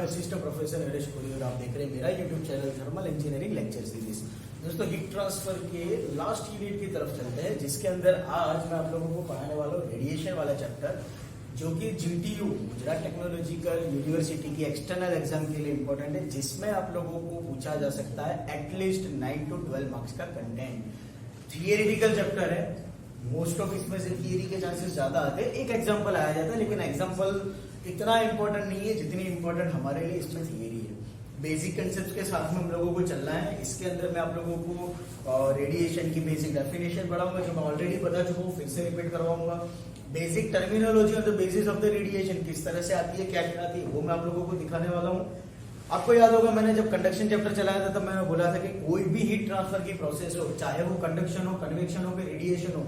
मैं assistant professor Harish Puri और आप देख रहे हैं मेरा YouTube channel thermal engineering lecture series. दोस्तों हीट ट्रांसफर के लास्ट यूनिट की तरफ चलते हैं, जिसके अंदर आज मैं आप लोगों को पढ़ाने वाला हूँ रेडिएशन वाला चैप्टर, जो कि GTU गुजरात टेक्नोलॉजिकल यूनिवर्सिटी की एक्सटर्नल एग्जाम के लिए इंपॉर्टेंट है, जिसमें आप लोगों को पूछा जा सकता है एटलीस्ट 9 to 12 मार्क्स का कंटेंट। थियरिटिकल चैप्टर है, मोस्ट ऑफ इसमें से थियरी के चांसेस ज्यादा आते हैं, एक एग्जाम्पल आया जाता है, लेकिन एग्जाम्पल इतना इंपॉर्टेंट नहीं है जितनी इंपॉर्टेंट हमारे लिए इसमें थियरी है। बेसिक कंसेप्ट के साथ में हम लोगों को चलना है। इसके अंदर मैं आप लोगों को रेडिएशन की बेसिक डेफिनेशन पढ़ाऊंगा, जो मैं ऑलरेडी बता चुका हूँ, फिर से रिपीट करवाऊंगा। Basic terminology of the basis of the radiation किस तरह से आती है, क्या क्या आती है, वो मैं आप लोगों को दिखाने वाला हूँ। आपको याद होगा मैंने जब कंडक्शन चैप्टर चलाया था तब मैंने बोला था कि कोई भी हीट ट्रांसफर की प्रोसेस हो, चाहे वो कंडक्शन हो, कन्वेक्शन हो, रेडिएशन हो,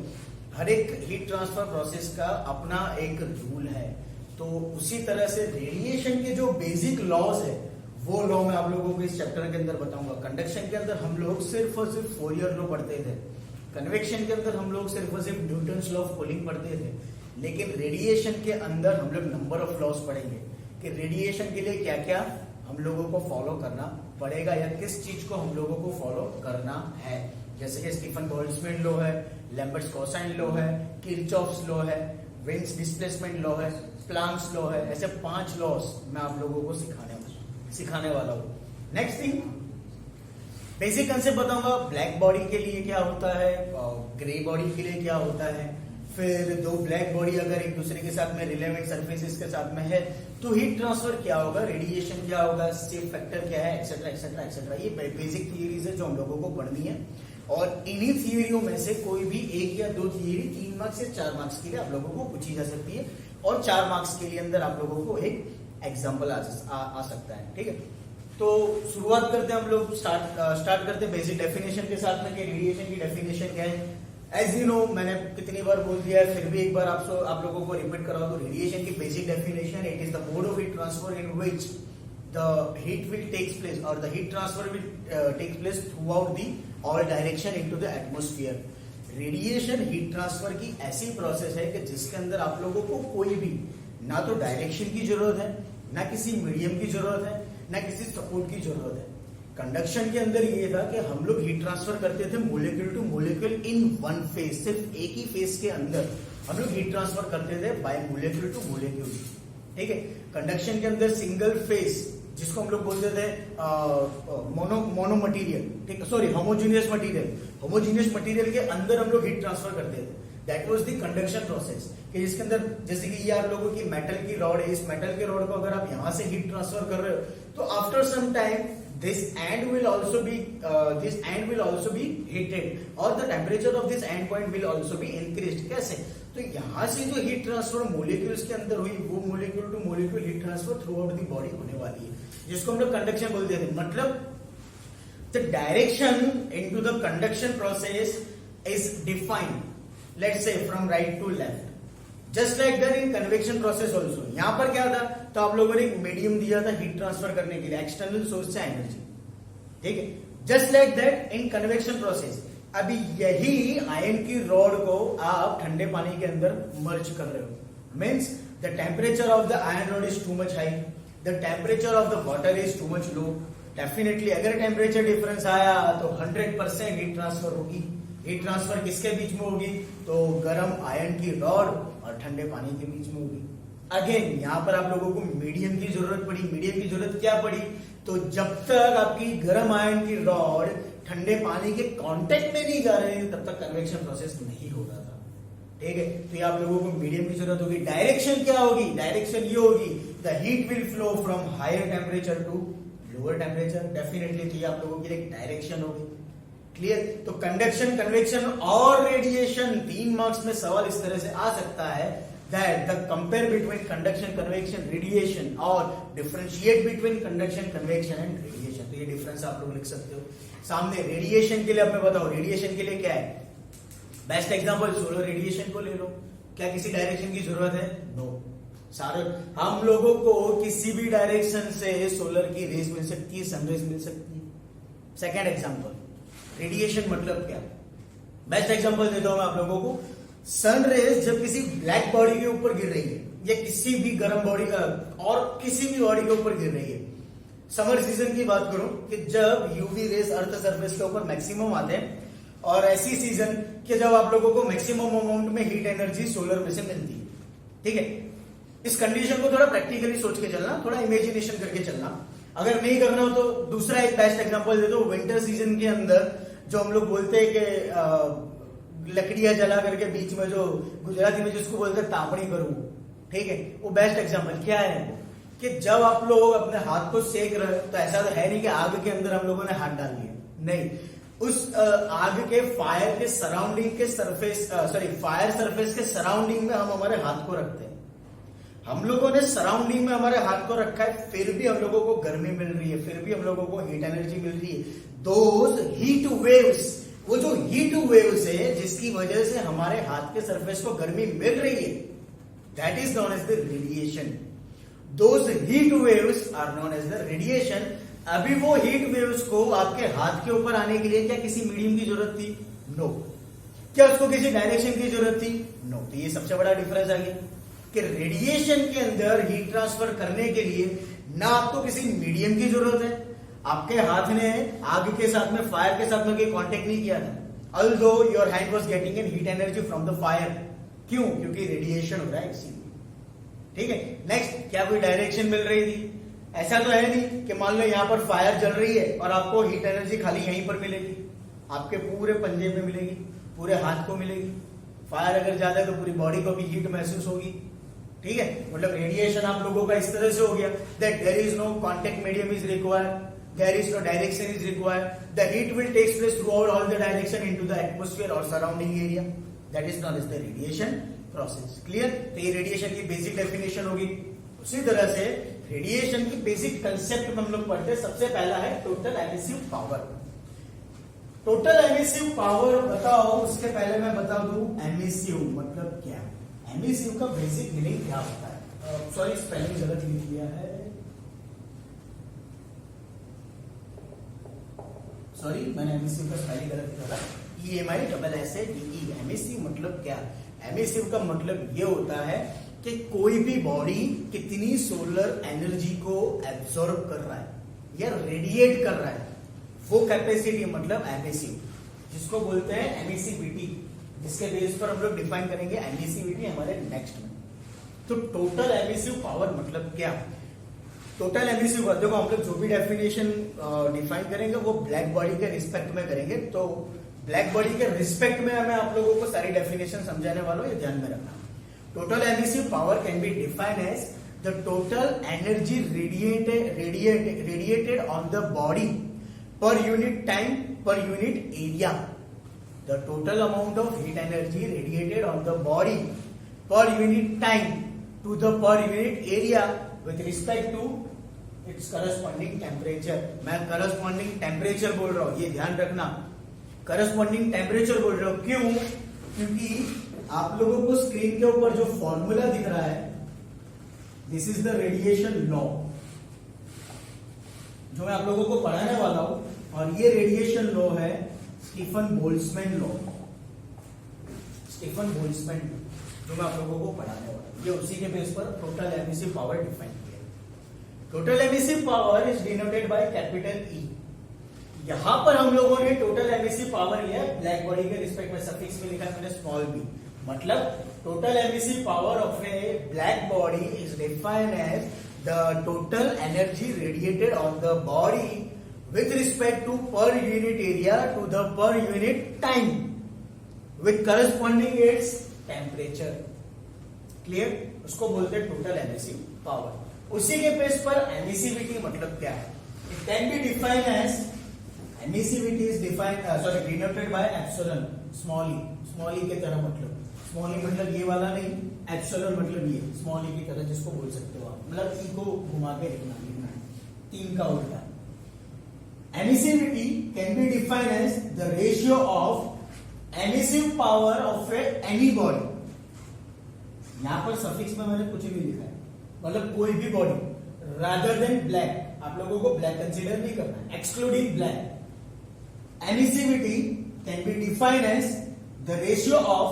हर एक हीट ट्रांसफर प्रोसेस का अपना एक रूल है। तो उसी तरह से रेडिएशन के जो बेसिक लॉज है वो लॉ मैं आप लोगों को इस चैप्टर के अंदर बताऊंगा। कंडक्शन के अंदर हम लोग सिर्फ और सिर्फ फोरियर लॉ पढ़ते थे, कन्वेक्शन के अंदर हम लोग सिर्फ और सिर्फ न्यूटन्स लॉ ऑफ कूलिंग पढ़ते थे, लेकिन रेडिएशन के अंदर हम लोग नंबर ऑफ लॉज पढ़ेंगे कि रेडिएशन के लिए क्या क्या हम लोगों को फॉलो करना पड़ेगा या किस चीज को हम लोगों को फॉलो करना है। जैसे कि स्टीफन बोल्ट्जमैन लॉ है, लैम्बर्ट्स कोसाइन लॉ है, किरचॉफ्स लॉ है, विंड्स डिस्प्लेसमेंट लॉ है, प्लांक्स लॉ है, ऐसे 5 लॉज मैं आप लोगों को सिखाने वाला हूँ। नेक्स्ट थिंग, बेसिक कंसेप्ट बताऊंगा। ब्लैक बॉडी के लिए क्या होता है, ग्रे बॉडी के लिए क्या होता है, फिर दो ब्लैक बॉडी अगर एक दूसरे के साथ में रिलेवेंट सरफेसेस के साथ में है तो हीट ट्रांसफर क्या होगा, रेडिएशन क्या होगा, सेफ फैक्टर क्या है, एक्सेट्रा एक्सेट्रा एक्सेट्रा। ये बेसिक थियरीज है जो हम लोगों को पढ़नी है, और इन्हीं थियरियों में से कोई भी एक या दो थियरी 3 मार्क्स या 4 मार्क्स के लिए आप लोगों को पूछी जा सकती है, और 4 मार्क्स के लिए अंदर आप लोगों को एक एग्जाम्पल आ सकता है। ठीक है, तो शुरुआत करते हैं हम लोग, स्टार्ट करते हैं बेसिक डेफिनेशन के साथ में कि रेडिएशन की डेफिनेशन क्या है। एज यू नो, मैंने कितनी बार बोल दिया है, फिर भी एक बार आप लोगों को रिपीट कराओ तो रेडिएशन की basic definition, it is the mode of heat transfer in which the heat will takes place or the heat transfer will takes place throughout the all direction into the atmosphere। Radiation heat transfer की ऐसी process है कि जिसके अंदर आप लोगों को कोई भी ना तो डायरेक्शन की जरूरत है, ना किसी मीडियम की जरूरत है, ना किसी सपोर्ट की जरूरत है। कंडक्शन के अंदर ये था कि हम लोग हीट ट्रांसफर करते थे molecule two molecule in one phase, सिर्फ एक ही फेज के अंदर हम लोग हीट ट्रांसफर करते थे बाय मोलिक्यूल टू मोलिक्यूल। ठीक है, कंडक्शन के अंदर सिंगल फेज, जिसको हम लोग बोलते थे मोनो मटीरियल, ठीक, सॉरी होमोजीनियस मटीरियल के अंदर हम लोग हीट ट्रांसफर करते थे। That was the conduction process, कि जिसके अंदर जैसे कि ये आप लोगों की मेटल की रॉड है, इस मेटल के रॉड को अगर आप यहां से हीट ट्रांसफर कर रहे हो तो after some time this end will also be heated or the temperature of this end point will also be increased। कैसे? तो यहां से जो हीट ट्रांसफर मोलिक्यूल्स के अंदर हुई वो molecule two molecule heat transfer through out the body होने वाली है, जिसको हम लोग कंडक्शन बोलते थे। मतलब the direction into the conduction process is defined, let's say from right to left, just like that in convection process also. यहां पर क्या था, तो आप लोगों ने एक मीडियम दिया था हीट ट्रांसफर करने के लिए, एक्सटर्नल सोर्स से एनर्जी। ठीक है, just like that in convection process. अभी यही आयन की रॉड को आप ठंडे पानी के अंदर मर्ज कर रहे हो, means the temperature of the ion rod is too much high, the temperature of the water is too much low. Definitely अगर टेम्परेचर डिफरेंस आया तो 100% हीट ट्रांसफर होगी। हीट ट्रांसफर किसके बीच में होगी, तो गर्म आयन की रॉड और ठंडे पानी के बीच में होगी। अगेन यहाँ पर आप लोगों को मीडियम की जरूरत पड़ी। मीडियम की जरूरत क्या पड़ी, तो जब तक आपकी गर्म आयन की रॉड ठंडे पानी के कांटेक्ट में नहीं जा रही तब तक कन्वेक्शन प्रोसेस नहीं हो रहा था। ठीक है, तो ये आप लोगों को मीडियम की जरूरत होगी। डायरेक्शन क्या होगी, डायरेक्शन ये होगी the heat will flow from higher temperature to lower temperature. Definitely तो ये आप लोगों के लिए डायरेक्शन होगी। क्लियर? तो कंडक्शन, कन्वेक्शन और रेडिएशन 3 मार्क्स में सवाल इस तरह से आ सकता है that the compare between conduction, convection, radiation और differentiate between conduction, convection and radiation। तो ये डिफरेंस आप लोग लिख सकते हो सामने। रेडिएशन के लिए अब मैं बताऊं, रेडिएशन के लिए क्या है, बेस्ट एग्जांपल सोलर रेडिएशन को ले लो। क्या किसी डायरेक्शन की जरूरत है? नो। सारे हम लोगों को किसी भी डायरेक्शन से सोलर की रेज मिल सकती है, सनरेज मिल सकती है। सेकेंड एग्जाम्पल, रेडिएशन मतलब क्या, बेस्ट एग्जांपल देता हूं मैं आप लोगों को। सन रेज जब किसी ब्लैक बॉडी के ऊपर गिर रही है या किसी भी गर्म बॉडी और किसी भी बॉडी के ऊपर गिर रही है, समर सीजन की बात करूं कि जब यूवी रेस अर्थ सरफेस के ऊपर मैक्सिमम आते हैं, और ऐसी सीजन कि जब आप लोगों को मैक्सिमम अमाउंट में हीट एनर्जी सोलर में से मिलती है। ठीक है, इस कंडीशन को थोड़ा प्रैक्टिकली सोच के चलना, थोड़ा इमेजिनेशन करके चलना। अगर नहीं करना हो तो दूसरा एक बेस्ट एग्जांपल दे दो। विंटर सीजन के अंदर जो हम लोग बोलते हैं कि लकड़ियां जला करके बीच में जो गुजराती में जिसको बोलते हैं तापणी करूं, ठीक है, वो बेस्ट एग्जांपल क्या है कि जब आप लोग अपने हाथ को सेक रहे तो ऐसा तो है नहीं कि आग के अंदर हम लोगों ने हाथ डाल लिया, नहीं, उस आग के फायर के सराउंडिंग के सरफेस फायर सरफेस के सराउंडिंग में हम हमारे हाथ को रखते हैं। हम लोगों ने सराउंडिंग में हमारे हाथ को रखा है, फिर भी हम लोगों को गर्मी मिल रही है, फिर भी हम लोगों को हीट एनर्जी मिल रही है। दोज हीट वेव्स, वो जो हीट वेव्स है जिसकी वजह से हमारे हाथ के सरफेस को गर्मी मिल रही है, that is known as the radiation. Those heat waves are known as the radiation. अभी वो हीट वेव्स को आपके हाथ के ऊपर आने के लिए क्या किसी मीडियम की जरूरत थी? नो। क्या उसको किसी डायरेक्शन की जरूरत थी? नो। तो ये सबसे बड़ा डिफरेंस आ गया कि रेडिएशन के अंदर हीट ट्रांसफर करने के लिए ना आपको किसी मीडियम की जरूरत है, आपके हाथ ने आग के साथ में, फायर के साथ में कोई कांटेक्ट नहीं किया था, although your hand was getting in heat energy from the fire। क्यों? क्योंकि रेडिएशन हो रहा है इसीलिए। ठीक है, नेक्स्ट, क्या कोई डायरेक्शन मिल रही थी? ऐसा तो है नहीं कि मान लो यहां पर फायर जल रही है और आपको हीट एनर्जी खाली यहीं पर मिलेगी, आपके पूरे पंजे में मिलेगी, पूरे हाथ को मिलेगी। फायर अगर ज्यादा है तो पूरी बॉडी को भी हीट महसूस होगी। ठीक है, मतलब रेडिएशन आप लोगों का इस तरह से हो गया that there is no contact medium is required, there is no direction is required, the heat will takes place throughout all the direction into the atmosphere और surrounding area, that is known as the radiation process. Clear? तो ये radiation की basic definition होगी। उसी तरह से radiation की basic concept में हम लोग पढ़ते हैं। सबसे पहला है total emissive power. Total emissive power बताओ, उसके पहले मैं बता दूं एमिसिव मतलब क्या है। एमिसिव का बेसिक मीनिंग क्या होता है? सॉरी, स्पेलिंग गलत लिख दिया है, सॉरी, मैंने एमिसिव का स्पेलिंग गलत लिखा था, EMI एमिसिव मतलब क्या? एमिसिव का मतलब ये होता है कि कोई भी बॉडी कितनी सोलर एनर्जी को एब्सॉर्ब कर रहा है या रेडिएट कर रहा है, वो कैपेसिटी मतलब एमिसिव, जिसको बोलते हैं एमिसिविटी, जिसके बेस पर हम लोग डिफाइन करेंगे एमिसिविटी हमारे नेक्स्ट में। तो टोटल एमिसिव पावर मतलब क्या? टोटल एमिसिव पावर, देखो हम लोग जो भी डेफिनेशन डिफाइन करेंगे वो ब्लैक बॉडी के रिस्पेक्ट में करेंगे। तो ब्लैक बॉडी के रिस्पेक्ट में मैं आप लोगों को सारी डेफिनेशन समझाने वाला हूं, ये ध्यान में रखना। Total emissive power can be defined as the total energy radiated on the body per unit time per unit area. The total amount of heat energy radiated on the body per unit time to the per unit area with respect to its corresponding temperature। मैं corresponding temperature बोल रहा हूं, ये ध्यान रखना, corresponding temperature बोल रहा हूं। क्यों? क्योंकि आप लोगों को स्क्रीन के ऊपर जो फॉर्मूला दिख रहा है, this is the radiation law जो मैं आप लोगों को पढ़ाने वाला हूं, और ये रेडिएशन लॉ है Stefan Boltzmann law. Stefan Boltzmann जो मैं आप लोगों को पढ़ाने वाला हूं, ये उसी के बेस पर टोटल एमिसिव पावर डिफाइन किया। Total emissive power is denoted by capital E. यहां पर हम लोगों ने टोटल एमिसिव पावर लिया है, ब्लैक बॉडी के रिस्पेक्ट में सफिक्स में लिखा है मैंने स्मॉल बी, मतलब total emissive power of a black body is defined as the total energy radiated on the body with respect to per unit area to the per unit time with corresponding its temperature। clear? उसको बोलते हैं total emissive power. उसी के base पर emissivity मतलब क्या है? It can be defined as emissivity is defined denoted by epsilon small E के तरह, स्मॉल ई मतलब ये वाला नहीं, एप्सिलॉन मतलब ये स्मॉल ई की तरह जिसको बोल सकते हो आप, मतलब ई को घुमा के लिखना है, 3 का उल्टा। Emissivity can be defined as the ratio of emissive power of any body। यहां पर सफिक्स में मैंने कुछ भी लिखा है, मतलब कोई भी बॉडी rather than black, आप लोगों को ब्लैक कंसीडर नहीं करना है, excluding black. Emissivity can be defined as the ratio of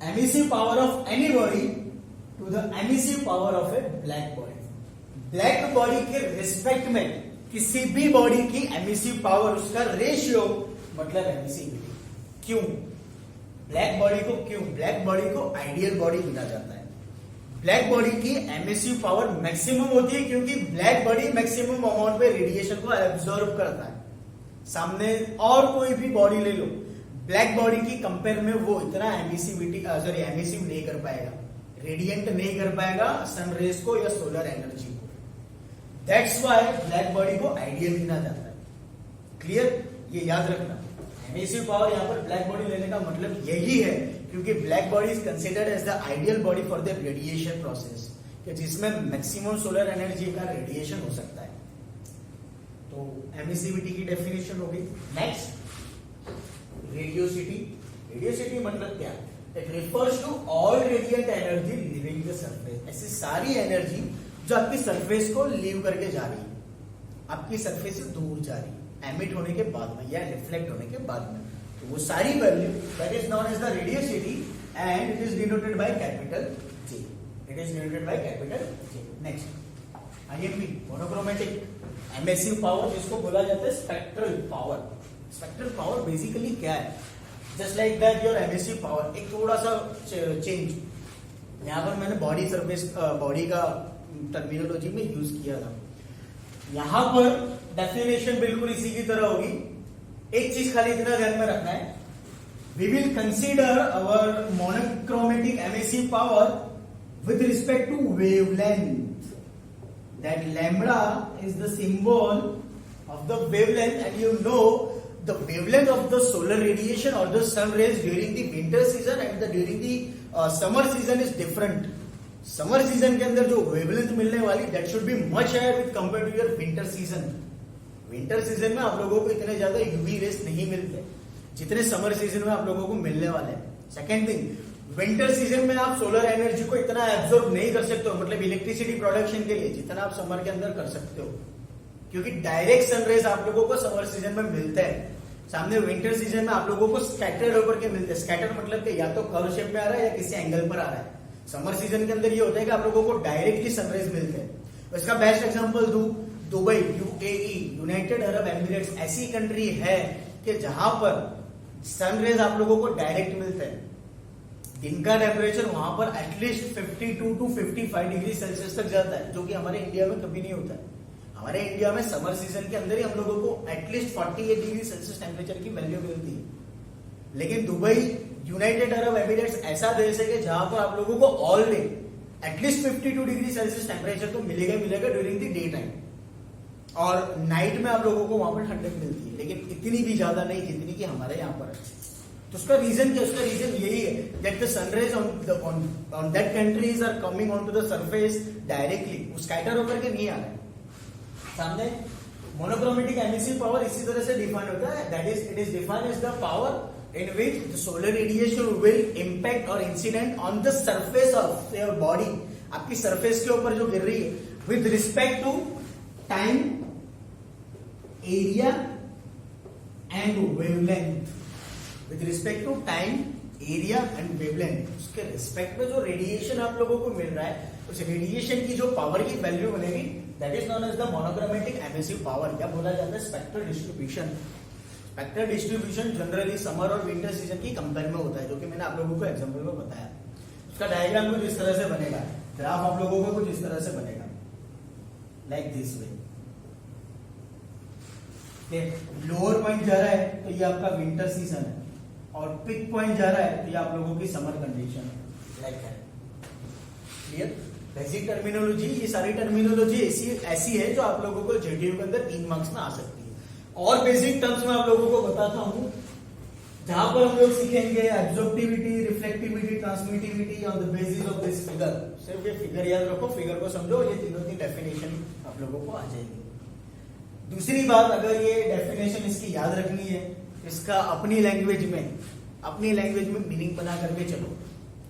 emissive power of any body to the emissive power of a black body। Black body के respect में किसी भी बॉडी की एमिसिव पावर, उसका ratio मतलब एमिसिविटी। क्यों black body को, क्यों ब्लैक बॉडी को आइडियल बॉडी गिना जाता है? ब्लैक बॉडी की एमिसिव पावर मैक्सिमम होती है क्योंकि ब्लैक बॉडी मैक्सिमम अमाउंट पे रेडिएशन को एब्जॉर्ब करता है। सामने और कोई भी बॉडी ले लो, ब्लैक बॉडी की कंपेयर में वो इतना एमिसिव नहीं कर पाएगा, रेडिएंट नहीं कर पाएगा सन रेज को या सोलर एनर्जी को। दैट्स व्हाई ब्लैक बॉडी को आइडियल गिना जाता है। क्लियर? ये याद रखना, एमिसिव पावर यहाँ पर ब्लैक बॉडी लेने का मतलब यही है क्योंकि black body is considered as the ideal body for the radiation process, जिसमें मैक्सिमम सोलर एनर्जी का रेडिएशन हो सकता है। तो एमिसिविटी की डेफिनेशन होगी। Next, radiosity. रेडियोसिटी मतलब क्या? It refers to all radiant energy leaving the surface. ऐसी सारी एनर्जी जो आपकी सरफेस को लीव करके जा रही है, आपकी सरफेस से दूर जा रही है, एमिट होने के बाद में या रिफ्लेक्ट होने के बाद में, तो वो सारी value that is known as the radiosity and it is denoted by capital J। It is denoted by capital J। Next, IMP, monochromatic emissive power, जिसको बोला जाता है spectral power. Spectral power basically क्या है? Just like that your emissive power. एक थोड़ा सा change, यहाँ पर मैंने बॉडी सरफेस, बॉडी का टर्मिनोलॉजी में यूज किया था। यहां पर डेफिनेशन बिल्कुल इसी की तरह होगी। एक चीज खाली इतना ध्यान में रखना है, we will consider our monochromatic emissive power with respect to wavelength, that lambda is the symbol of the wavelength, and you know the wavelength of the solar radiation or the sun rays during the winter season and during the summer season is different. Summer season के अंदर जो wavelength मिलने वाली that should be much higher with compare to your winter season. Winter season में आप लोगों को इतने ज्यादा यूवी रेस नहीं मिलते जितने समर सीजन में आप लोगों को मिलने वाले हैं। सेकेंड थिंग, विंटर सीजन में आप सोलर एनर्जी को इतना एब्जॉर्ब नहीं कर सकते हो, मतलब इलेक्ट्रिसिटी प्रोडक्शन के लिए जितना आप समर के अंदर कर सकते हो, क्योंकि डायरेक्ट सनरेज आप लोगों को समर सीजन में मिलते हैं। सामने विंटर सीजन में आप लोगों को स्कैटर्ड होकर के मिलते हैं। स्कैटर मतलब कि या तो कर्व शेप में आ रहा है या किसी एंगल पर आ रहा है। समर सीजन के अंदर ये होता है कि आप लोगों को डायरेक्टली सनराइज मिलते हैं। इसका बेस्ट एग्जांपल दूं, Dubai, UAE, United Arab Emirates ऐसी कंट्री है कि जहां पर सनराइज आप लोगों को डायरेक्ट मिलते हैं। दिन का टेम्परेचर वहां पर एटलीस्ट 52 टू 55 डिग्री सेल्सियस तक जाता है, जो कि हमारे इंडिया में कभी नहीं होता है। हमारे इंडिया में समर सीजन के अंदर ही हम लोगों को एटलीस्ट 48 डिग्री सेल्सियस टेम्परेचर की वैल्यू मिलती है। लेकिन दुबई, यूनाइटेड अरब एमिरेट्स ऐसा देश है कि जहां पर आप लोगों को all day at least 52 degree Celsius temperature तो मिलेगा ड्यूरिंग द डे टाइम, और नाइट में आप लोगों को वहां पर ठंडक मिलती है, लेकिन इतनी भी ज्यादा नहीं जितनी कि हमारे यहाँ पर है। तो उसका रीजन क्या? उसका रीजन यही है that the sun rays on that countries are coming on to the surface directly, वो स्कैटर होकर के नहीं आ रहा है सामने। मोनोक्रोमेटिक एमिसिव पावर इसी तरह से डिफाइन होता है, that is it is defined as the power in which the solar radiation will impact or incident on the surface of your body, आपकी सरफेस के ऊपर जो गिर रही है, with respect to time, area and wavelength, with respect to time, area and wavelength, उसके respect में जो रेडिएशन आप लोगों को मिल रहा है, उस रेडिएशन की जो पावर की वैल्यू बनेगी, that is known as the monochromatic emissive power, या बोला जाता है spectral distribution. Spectral distribution generally summer और विंटर सीजन की कंपेयर में होता है, जो कि मैंने आप लोगों को एग्जांपल में बताया। उसका डायग्राम कुछ इस तरह से बनेगा, ग्राफ आप लोगों को कुछ इस तरह से बनेगा, like this way. Lower point जा रहा है तो ये आपका विंटर सीजन है, और पिक पॉइंट जा रहा है तो ये आप लोगों की समर कंडीशन है, like that. Clear? Basic terminology, ये सारी टर्मिनोलॉजी ऐसी है जो आप लोगों को जेडीयू के अंदर 3 मार्क्स में आ सकती है। और बेसिक टर्म्स में आप लोगों को बताता हूं, जहां पर हम लोग सीखेंगे absorptivity, reflectivity, transmittivity on the basis of this figure. सिर्फ ये फिगर याद रखो, फिगर को समझो, ये तीनों की डेफिनेशन आप लोगों को आ जाएगी। दूसरी बात, अगर ये डेफिनेशन इसकी याद रखनी है, इसका अपनी लैंग्वेज में मीनिंग बना करके चलो,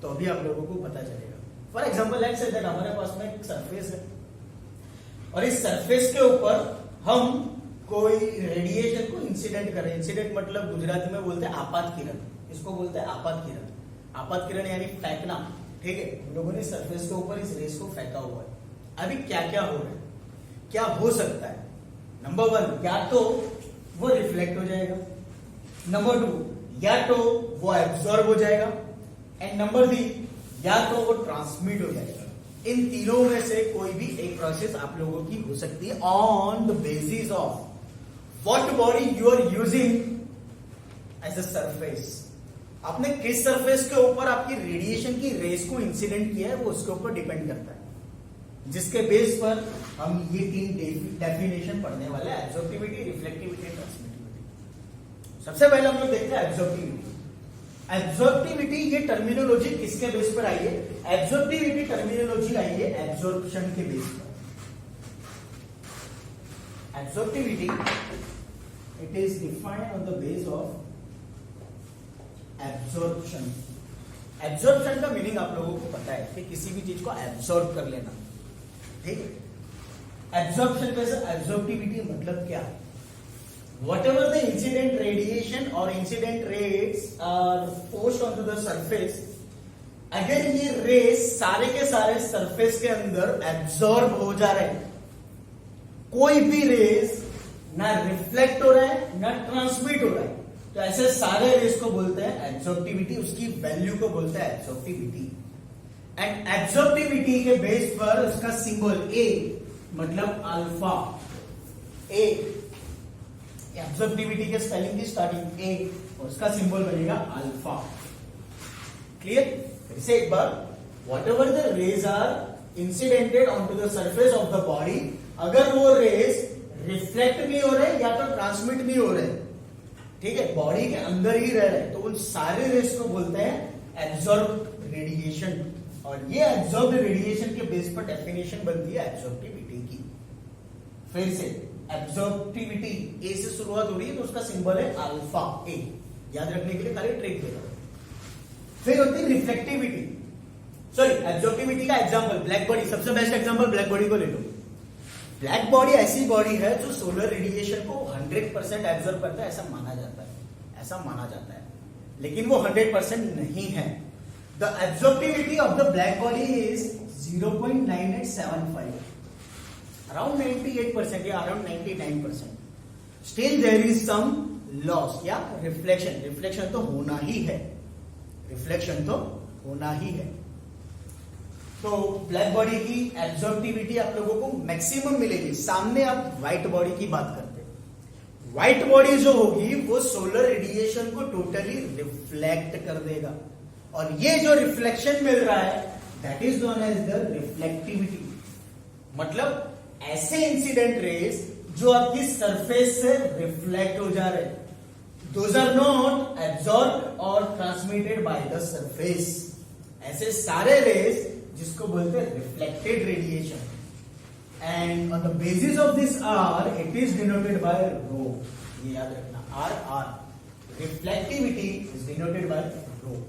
तो अभी आप लोगों को पता चलेगा। For example let's say that हमारे पास में एक सरफेस है, और इस सरफेस के ऊपर हम कोई रेडिएशन को इंसिडेंट कर रहे हैं। इंसिडेंट मतलब गुजराती में बोलते हैं आपात किरण, इसको बोलते हैं आपात किरण। आपात किरण यानी फेंकना, ठीक है। हम लोगों ने सरफेस के ऊपर इस रेस को फेंका हुआ है। अभी क्या क्या हो रहा है, क्या हो सकता है, नंबर 1 या तो वो रिफ्लेक्ट हो जाएगा, नंबर 2 या तो वो एब्जॉर्ब हो जाएगा, एंड नंबर 3 या तो वो ट्रांसमिट हो जाएगा। इन तीनों में से कोई भी एक प्रोसेस आप लोगों की हो सकती है on the basis of what body you are using as a surface. आपने किस सरफेस के ऊपर आपकी रेडिएशन की रेस को इंसिडेंट किया है वो उसके ऊपर डिपेंड करता है, जिसके बेस पर हम ये 3 डेफिनेशन पढ़ने वाले हैं, एब्जॉर्प्टिविटी, रिफ्लेक्टिविटी, ट्रांसमिटिविटी। सबसे पहले हम लोग देखते हैं एब्जॉर्प्टिविटी। एब्जॉर्प्टिविटी ये टर्मिनोलॉजी किसके बेस पर आई है? एब्जॉर्प्टिविटी टर्मिनोलॉजी आई है एब्जॉर्प्शन के बेस पर। Absorptivity it is defined on the base of absorption. Absorption का मीनिंग आप लोगों को पता है कि किसी भी चीज को एब्जॉर्ब कर लेना, ठीक है। एब्जॉर्प्शन में से एब्जॉर्प्टिविटी मतलब क्या? Whatever the incident radiation or incident rays are forced onto the surface, अगर ये रेस सारे के सारे सरफेस के अंदर एब्जॉर्ब हो जा रहे हैं, कोई भी रेस ना रिफ्लेक्ट हो रहा है ना ट्रांसमिट हो रहा है, तो ऐसे सारे रेस को बोलते हैं एब्जॉर्प्टिविटी, उसकी वैल्यू को बोलते हैं एब्जॉर्प्टिविटी। एंड एब्जॉर्प्टिविटी के बेस पर उसका सिंबल ए मतलब अल्फा। ए एब्जॉर्प्टिविटी के स्पेलिंग की स्टार्टिंग ए और उसका सिंबल बनेगा अल्फा। क्लियर? फिर से एक बार, whatever the rays are incidented on to the surface of the body, अगर वो रेज रिफ्लेक्ट नहीं हो रहे या तो ट्रांसमिट नहीं हो रहे, ठीक है, बॉडी के अंदर ही रह रहे, तो उन सारे रेज को बोलते हैं एब्जॉर्ब रेडिएशन। और ये एब्जॉर्ब रेडिएशन के बेस पर डेफिनेशन बनती है एब्जॉर्प्टिविटी की। फिर से एब्जॉर्प्टिविटी ए से शुरुआत हो रही है तो उसका सिंबल है अल्फा ए, याद रखने के लिए खाली ट्रिक दे रहा हूं। फिर होती है रिफ्लेक्टिविटी, सॉरी एब्जॉर्प्टिविटी का एग्जांपल ब्लैक बॉडी, सबसे बेस्ट एग्जांपल ब्लैक बॉडी को ले लो। ब्लैक बॉडी ऐसी बॉडी है जो सोलर रेडिएशन को 100% एब्जॉर्ब करता है, ऐसा माना जाता है, लेकिन वो 100% नहीं है। The absorptivity of the black body is 0.9875, around 98% या around 99%. Still there is some loss या रिफ्लेक्शन तो होना ही है, तो ब्लैक बॉडी की एब्जॉर्प्टिविटी आप लोगों को मैक्सिमम मिलेगी। सामने आप व्हाइट बॉडी की बात करते हैं, व्हाइट बॉडी जो होगी वो सोलर रेडिएशन को टोटली रिफ्लेक्ट कर देगा, और ये जो रिफ्लेक्शन मिल रहा है that is known as the reflectivity. मतलब ऐसे इंसिडेंट रेस जो आपकी सरफेस से रिफ्लेक्ट हो जा रहे, दोज आर नॉट एब्जॉर्ब और ट्रांसमिटेड बाय द सरफेस। ऐसे सारे रेस जिसको बोलते हैं reflected radiation, and on the basis of this R it is denoted by rho. ये याद रखना, R reflectivity is denoted by rho.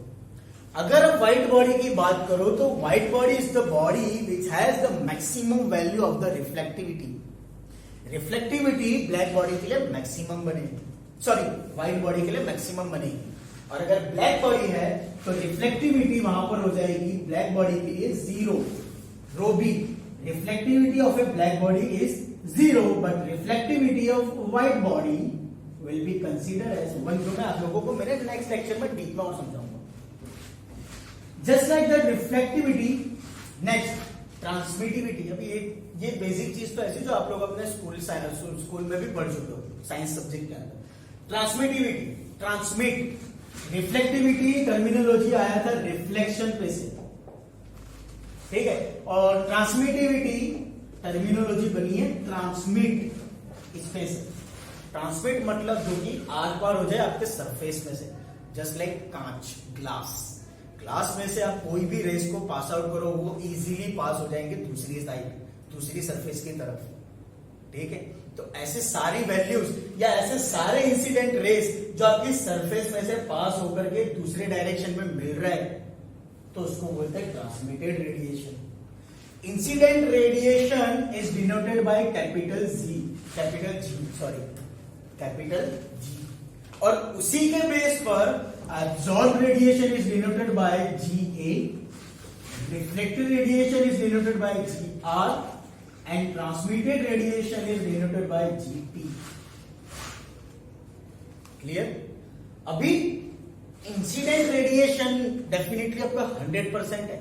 अगर आप व्हाइट बॉडी की बात करो तो white body is the body which has the maximum value of the reflectivity. Reflectivity black body के लिए मैक्सिमम बनेगी, सॉरी व्हाइट बॉडी के लिए मैक्सिमम बनेगी, और अगर ब्लैक बॉडी है तो रिफ्लेक्टिविटी वहां पर हो जाएगी ब्लैक बॉडी के लिए 0, rho B. Reflectivity of a black body is 0, but reflectivity of white body will be consider as 1, जो मैं आप लोगों को मेरे नेक्स्ट लेक्चर में डीप में और समझाऊंगा। Just like the reflectivity, next transmittivity. अभी ये बेसिक चीज तो ऐसी जो आप लोग अपने स्कूल में भी पढ़ चुके हो साइंस सब्जेक्ट के अंदर। ट्रांसमिटिविटी, ट्रांसमिट, रिफ्लेक्टिविटी टर्मिनोलॉजी आया था रिफ्लेक्शन पे से, ठीक है, और ट्रांसमिटिविटी टर्मिनोलॉजी बनी है ट्रांसमिट इस पे से। ट्रांसमिट मतलब जो कि आर पार हो जाए आपके सरफेस में से, जस्ट लाइक कांच, ग्लास में से आप कोई भी रेस को पास आउट करो वो इजीली पास हो जाएंगे दूसरी साइड, दूसरी सरफेस की तरफ, ठीक है। तो ऐसे सारी वैल्यूज या ऐसे सारे इंसिडेंट रेस जो आपकी सरफेस में से पास होकर के दूसरे डायरेक्शन में मिल रहा है तो उसको बोलते हैं transmitted radiation. Incident radiation is denoted by capital G, और उसी के बेस पर absorbed radiation is denoted by GA, reflected radiation is denoted by GR, and transmitted radiation is denoted by GT. Clear? अभी इंसिडेंट रेडिएशन डेफिनेटली आपका 100% है,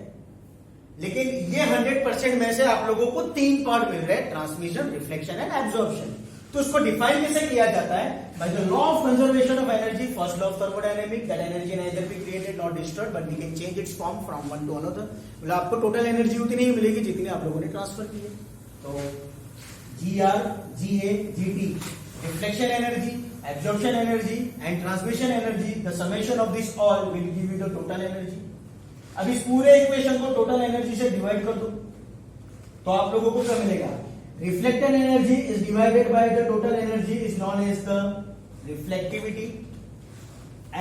लेकिन ये 100% में से आप लोगों को 3 पार्ट मिल रहे हैं, ट्रांसमिशन, रिफ्लेक्शन एंड एब्जॉर्प्शन। तो उसको डिफाइन कैसे किया जाता है? By the law of conservation of energy, first law of thermodynamics, that energy neither be created not destroyed but we can change its form from one to another. मतलब आपको total energy उतनी ही मिलेगी जितनी आप लोगों ने ट्रांसफर की है। तो GR, GA, GT, reflection energy, absorption energy and transmission energy, the summation of this all will give you the total energy. अब इस पूरे इक्वेशन को टोटल एनर्जी से डिवाइड कर दो तो आप लोगों को क्या मिलेगा? Reflected energy is divided by the total energy is known as the reflectivity.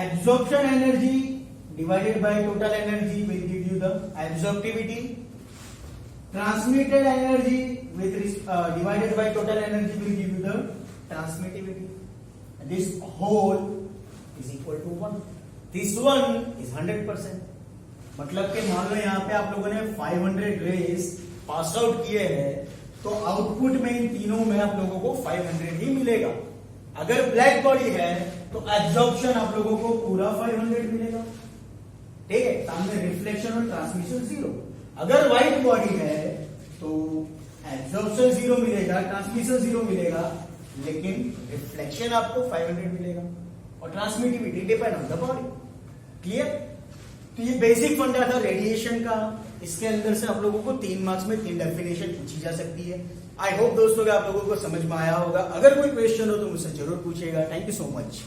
Absorption energy divided by total energy will give you the absorptivity. Transmitted energy with divided by total energy will give you the transmittivity. This whole is equal to 1. This one is 100%. मतलब कि मान लो यहाँ पे आप लोगों ने 500 raise pass out किए हैं, तो आउटपुट में इन तीनों में आप लोगों को 500 ही मिलेगा। अगर ब्लैक बॉडी है तो एब्जॉर्प्शन आप लोगों को पूरा 500 मिलेगा, ठीक है? सामने रिफ्लेक्शन और ट्रांसमिशन 0। अगर व्हाइट बॉडी है तो एब्जॉर्प्शन 0 मिलेगा, ट्रांसमिशन 0 मिलेगा, लेकिन रिफ्लेक्शन आपको 500 मिलेगा और transmittivity depend on the body. Clear? तो ये बेसिक फंडा था रेडिएशन का। इसके अंदर से आप लोगों को 3 मार्क्स में 3 डेफिनेशन पूछी जा सकती है। आई होप दोस्तों कि आप लोगों को समझ में आया होगा। अगर कोई क्वेश्चन हो तो मुझसे जरूर पूछिएगा। Thank you so much.